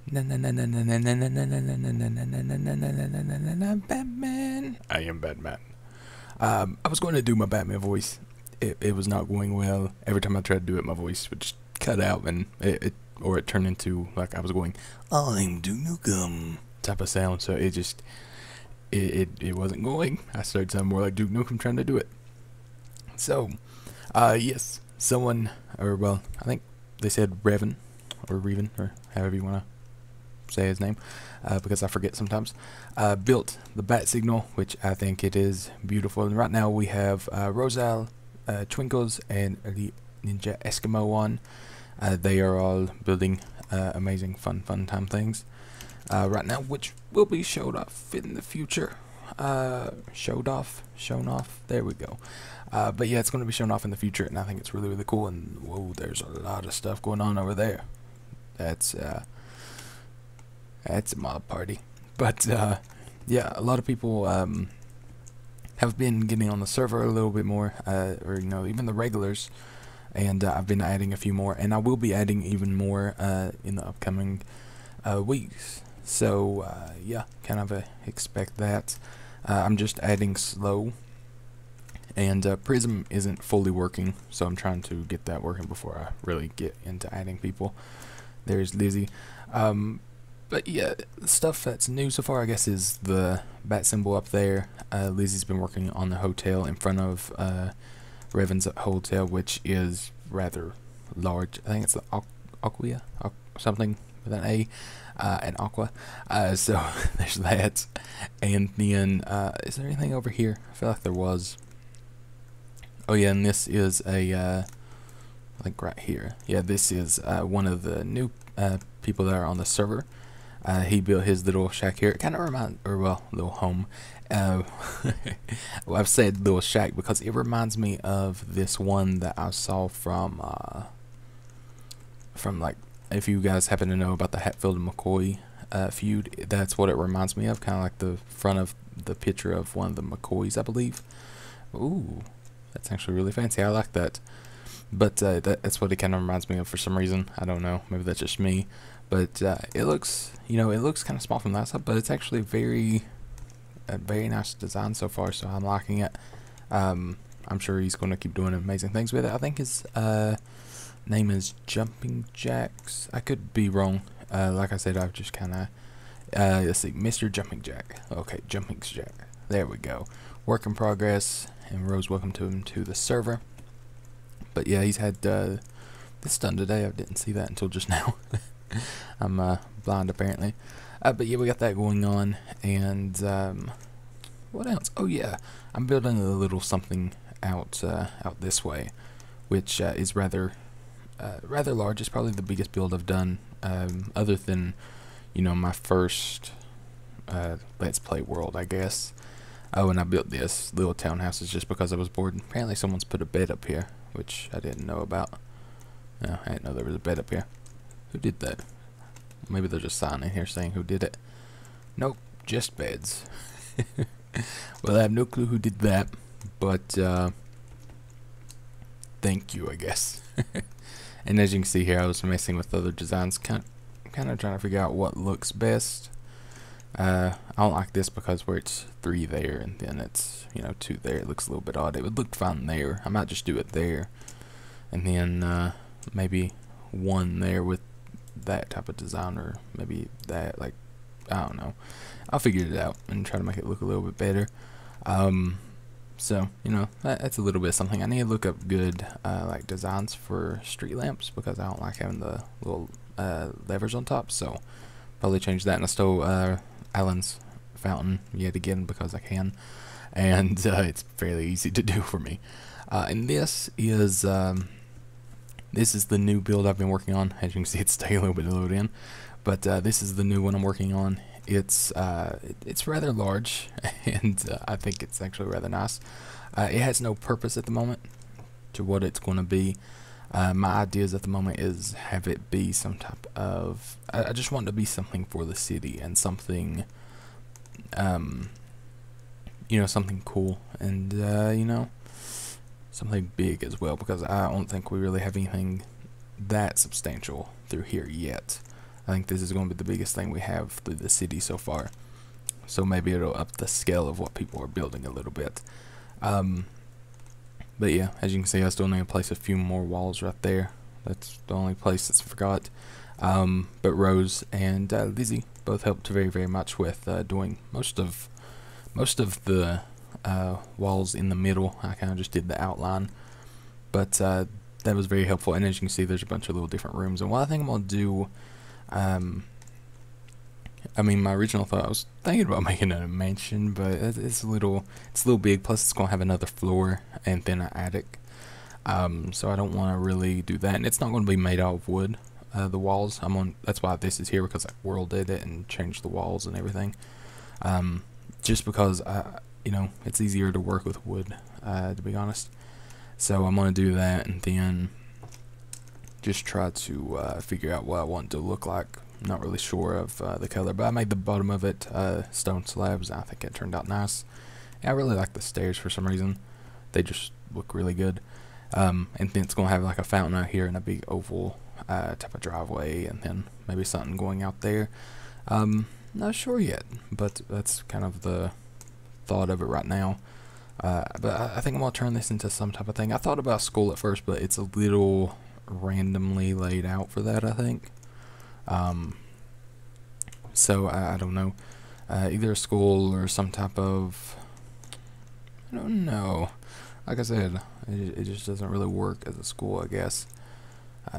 Batman. I am Batman. I was going to do my Batman voice. It was not going well. Every time I tried to do it, my voice would just cut out, and it turned into like I was going, "I'm Duke Nukem" type of sound. So it wasn't going. I started sounding more like Duke Nukem trying to do it. So, yes, someone, or well, I think they said Revan, or Revan, or however you want to say his name, because I forget sometimes, built the bat signal, which I think it is beautiful. And right now we have Rosal, Twinkles, and the Ninja Eskimo on. They are all building amazing fun time things right now, which will be showed off in the future. Shown off, there we go. But yeah, it's going to be shown off in the future, and I think it's really cool. And whoa, there's a lot of stuff going on over there. That's a mob party. But yeah, a lot of people have been getting on the server a little bit more, or you know, even the regulars. And I've been adding a few more, and I will be adding even more in the upcoming weeks. So yeah, kind of expect that. I'm just adding slow, and Prism isn't fully working, so I'm trying to get that working before I really get into adding people. There's Lizzie. But yeah, stuff that's new so far, I guess, is the bat symbol up there. Lizzie's been working on the hotel in front of Revan's hotel, which is rather large. I think it's the Aquia, something with an A, and Aqua. So there's that. And then, is there anything over here? I feel like there was. Oh yeah, and this is a, like right here. Yeah, this is one of the new people that are on the server. He built his little shack here. It kind of reminds, or well, little home. Well, I've said little shack because it reminds me of this one that I saw from like, if you guys happen to know about the Hatfield and McCoy feud, that's what it reminds me of. Kind of like the front of the picture of one of the McCoys, I believe. Ooh, that's actually really fancy. I like that. But that's what it kind of reminds me of for some reason. I don't know. Maybe that's just me. But it looks, you know, it looks kind of small from the outside, but it's actually a very nice design so far. So I'm liking it. I'm sure he's going to keep doing amazing things with it. I think his name is Jumping Jacks. I could be wrong. Like I said, I've just kind of let's see, Mr. Jumping Jack. Okay, Jumping Jack. There we go. Work in progress. And Rose, welcome to him to the server. But yeah, he's had this done today. I didn't see that until just now. I'm blind apparently. But yeah, we got that going on. And what else? Oh yeah, I'm building a little something out this way, which is rather large. It's probably the biggest build I've done, other than, you know, my first Let's Play world, I guess. Oh, and I built this little townhouses just because I was bored. Apparently someone's put a bed up here, which I didn't know about. No, I didn't know there was a bed up here. Who did that? Maybe they're just signing here saying who did it. Nope, just beds. Well, I have no clue who did that, but thank you, I guess. And as you can see here, I was messing with other designs, kind of trying to figure out what looks best. I don't like this because where it's 3 there and then it's, you know, 2 there, it looks a little bit odd. It would look fine there. I might just do it there, and then maybe 1 there with that type of design, or maybe that, like, I don't know. I'll figure it out and try to make it look a little bit better. So, you know, that's a little bit of something. I need to look up good like designs for street lamps because I don't like having the little levers on top. So probably change that. And I stole Alan's fountain yet again because I can, and it's fairly easy to do for me. And this is the new build I've been working on. As you can see, it's taking a little bit to load in, but this is the new one I'm working on. It's rather large, and I think it's actually rather nice. It has no purpose at the moment to what it's going to be. My ideas at the moment is have it be some type of, I just want it to be something for the city, and something, you know, something cool, and you know, something big as well, because I don't think we really have anything that substantial through here yet. I think this is going to be the biggest thing we have through the city so far. So maybe it'll up the scale of what people are building a little bit. But yeah, as you can see, I still need to place a few more walls right there. That's the only place that's forgot. But Rose and Lizzie both helped very, very much with doing most of the walls in the middle. I kind of just did the outline, but that was very helpful. And as you can see, there's a bunch of little different rooms. And what I think I'm gonna do, I mean, my original thought, I was thinking about making it a mansion, but it's a little big. Plus, it's gonna have another floor and then an attic. So I don't want to really do that, and it's not going to be made out of wood. The walls, that's why this is here, because I world did it and changed the walls and everything. Just because you know, it's easier to work with wood, to be honest. So I'm gonna do that, and then just try to figure out what I want it to look like. I'm not really sure of the color, but I made the bottom of it stone slabs. I think it turned out nice. I really like the stairs for some reason. They just look really good. And then it's gonna have like a fountain out here and a big oval type of driveway, and then maybe something going out there. Not sure yet, but that's kind of the thought of it right now. But I think I'm gonna turn this into some type of thing. I thought about school at first, but it's a little randomly laid out for that, I think. So I don't know, either a school or some type of, I don't know. Like I said, it just doesn't really work as a school, I guess.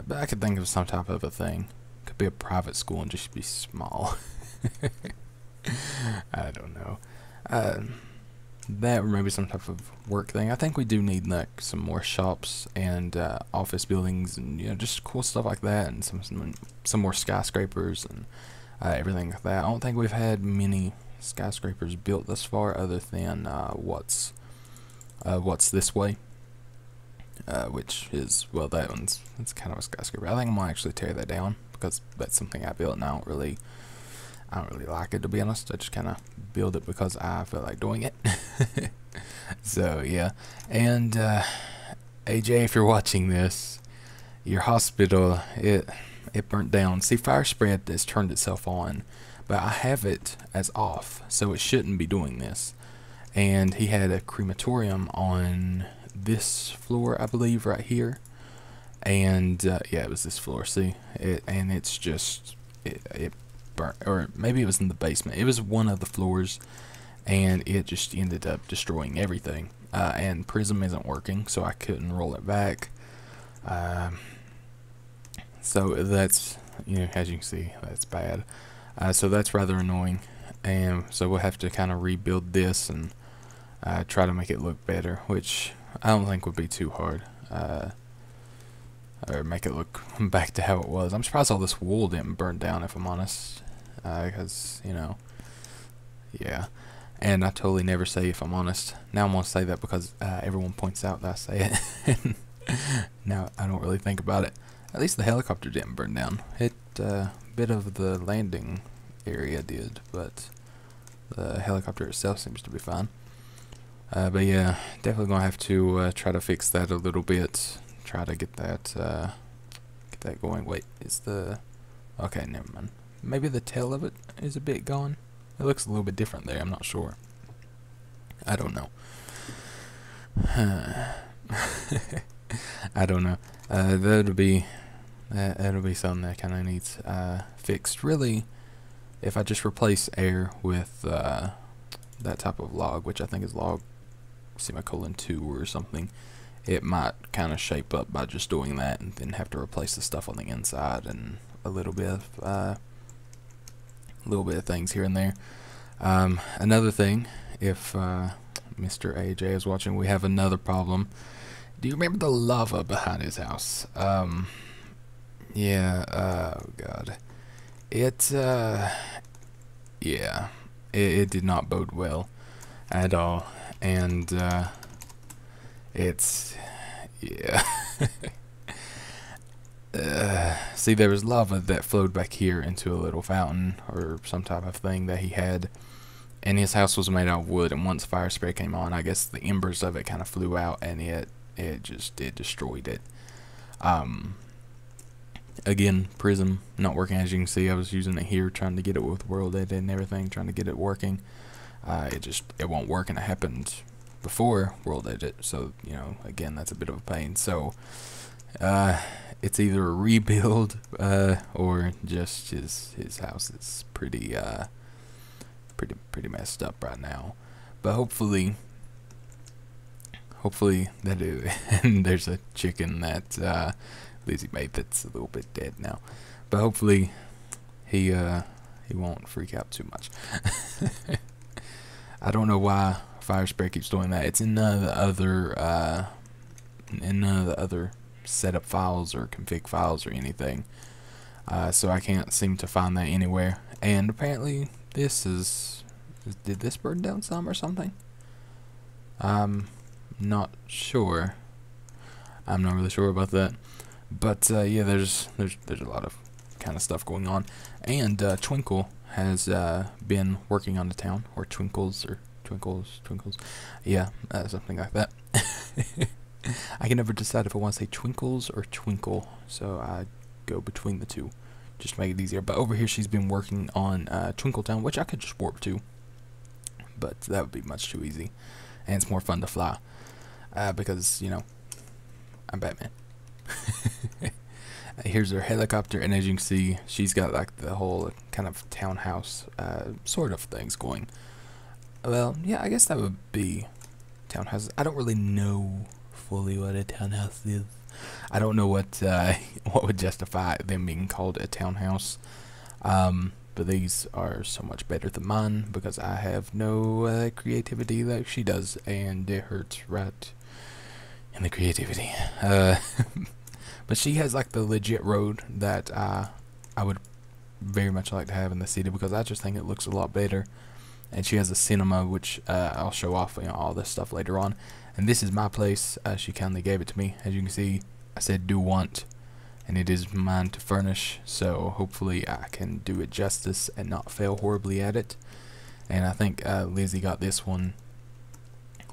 But I could think of some type of a thing. Could be a private school and just be small. I don't know. That or maybe some type of work thing. I think we do need like some more shops and office buildings, and you know, just cool stuff like that, and some more skyscrapers and everything like that. I don't think we've had many skyscrapers built thus far, other than what's this way, which is, well, it's kind of a skyscraper. I think I'm gonna actually tear that down because that's something I built, and I don't really like it, to be honest. I just kind of build it because I feel like doing it. So yeah, and AJ, if you're watching this, your hospital, it burnt down. See, fire spread has turned itself on, but I have it as off, so it shouldn't be doing this. And he had a crematorium on this floor, I believe, right here. And yeah, it was this floor. See it, and it's just it burnt, or maybe it was in the basement. It was one of the floors, and it just ended up destroying everything. And Prism isn't working, so I couldn't roll it back. So that's, you know, as you can see, that's bad. So that's rather annoying, and so we'll have to kind of rebuild this and try to make it look better, which I don't think would be too hard. Or make it look back to how it was. I'm surprised all this wool didn't burn down, if I'm honest, because, you know, yeah. And I totally never say if I'm honest. Now I'm gonna say that because everyone points out that I say it. Now I don't really think about it. At least the helicopter didn't burn down. It bit of the landing area did, but the helicopter itself seems to be fine. But yeah, definitely gonna have to try to fix that a little bit. Try to get that going. Wait, is the, okay, never mind. Maybe the tail of it is a bit gone. It looks a little bit different there. I'm not sure. I don't know. I don't know. That'll be something that kind of needs fixed. Really, if I just replace air with that type of log, which I think is log (2) or something, it might kind of shape up by just doing that, and then have to replace the stuff on the inside and a little bit of things here and there. Another thing, if Mr. AJ is watching, we have another problem. Do you remember the lava behind his house? Yeah, oh god. Yeah, it did not bode well at all. And it's, yeah. See, there was lava that flowed back here into a little fountain or some type of thing that he had, and his house was made out of wood, and once fire spray came on, I guess the embers of it kind of flew out, and it destroyed it. Again, Prism not working. As you can see, I was using it here, trying to get it with World Edit and everything, trying to get it working. It won't work, and it happened before World Edit, so you know, again, that's a bit of a pain. So it's either a rebuild or just his house is pretty messed up right now. But hopefully that and there's a chicken that Lizzie made that's a little bit dead now. But hopefully he won't freak out too much. I don't know why Fire Spray keeps doing that. It's in the other setup files or config files or anything. So I can't seem to find that anywhere. And apparently this did this burn down some or something? I'm not sure. I'm not really sure about that. But yeah, there's a lot of kind of stuff going on. And Twinkle has been working on the town, or Twinkles, yeah, something like that. I can never decide if I want to say Twinkles or Twinkle, so I go between the two just to make it easier. But over here she's been working on Twinkletown, which I could just warp to, but that would be much too easy, and it's more fun to fly because, you know, I'm Batman. Here's her helicopter, and as you can see, she's got like the whole kind of townhouse sort of things going. Well, yeah, I guess that would be townhouses. I don't really know fully what a townhouse is. I don't know what would justify them being called a townhouse. But these are so much better than mine because I have no creativity like she does, and it hurts right in the creativity. But she has like the legit road that I would very much like to have in the city because I just think it looks a lot better. And she has a cinema, which I'll show off, you know, all this stuff later on. And this is my place. She kindly gave it to me. As you can see, I said do want, and it is mine to furnish. So hopefully I can do it justice and not fail horribly at it. And I think Lizzie got this one.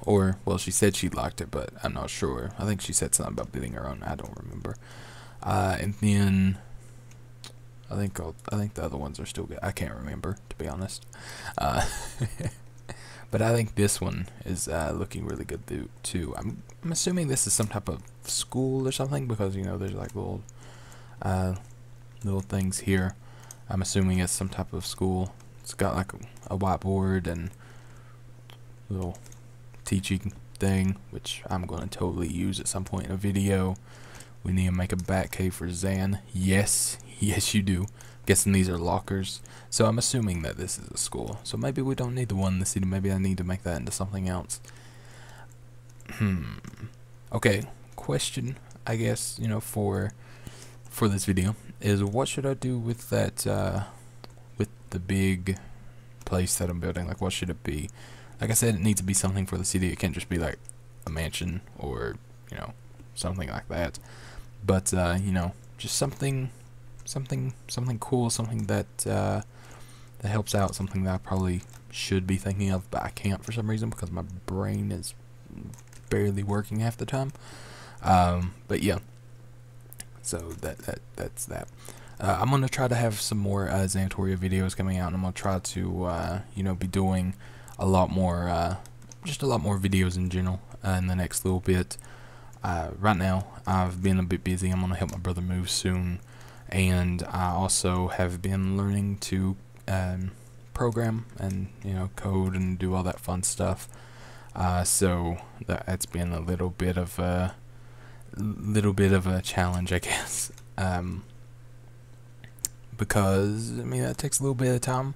Or, well, she said she liked it, but I'm not sure. I think she said something about building her own. I don't remember. And then I think the other ones are still good. I can't remember, to be honest. But I think this one is looking really good too. I'm assuming this is some type of school or something because, you know, there's like little things here. I'm assuming it's some type of school. It's got like a whiteboard and little teaching thing, which I'm going to totally use at some point in a video. We need to make a bat cave for Zan. Yes, yes you do. Guessing these are lockers. So I'm assuming that this is a school. So maybe we don't need the one in the city. Maybe I need to make that into something else. Okay, question, I guess, you know, for this video is what should I do with that, with the big place that I'm building? Like, what should it be? Like I said, it needs to be something for the city. It can't just be like a mansion or, you know, something like that. But you know, just something cool, something that that helps out, something that I probably should be thinking of, but I can't for some reason because my brain is barely working half the time. But yeah, so that's that. I'm gonna try to have some more Zanitoria videos coming out, and I'm gonna try to you know, be doing a lot more, just a lot more videos in general in the next little bit. Right now, I've been a bit busy. I'm gonna help my brother move soon, and I also have been learning to program and, you know, code and do all that fun stuff. So that's been a little bit of a challenge, I guess. Because I mean that takes a little bit of time,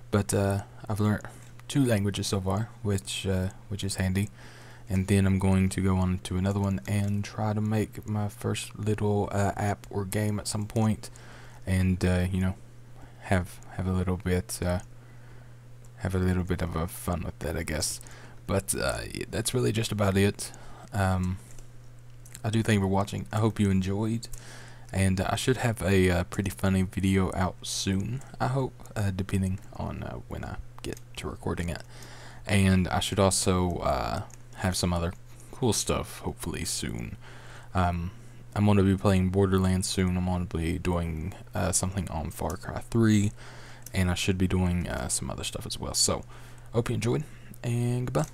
but I've learned 2 languages so far, which is handy. And then I'm going to go on to another one and try to make my first little app or game at some point, and you know, have a little bit of a fun with that, I guess. But that's really just about it. I do thank you for watching. I hope you enjoyed, and I should have a pretty funny video out soon, I hope, depending on when I get to recording it. And I should also have some other cool stuff hopefully soon. I'm going to be playing Borderlands soon. I'm going to be doing something on Far Cry 3, and I should be doing some other stuff as well. So, hope you enjoyed, and goodbye.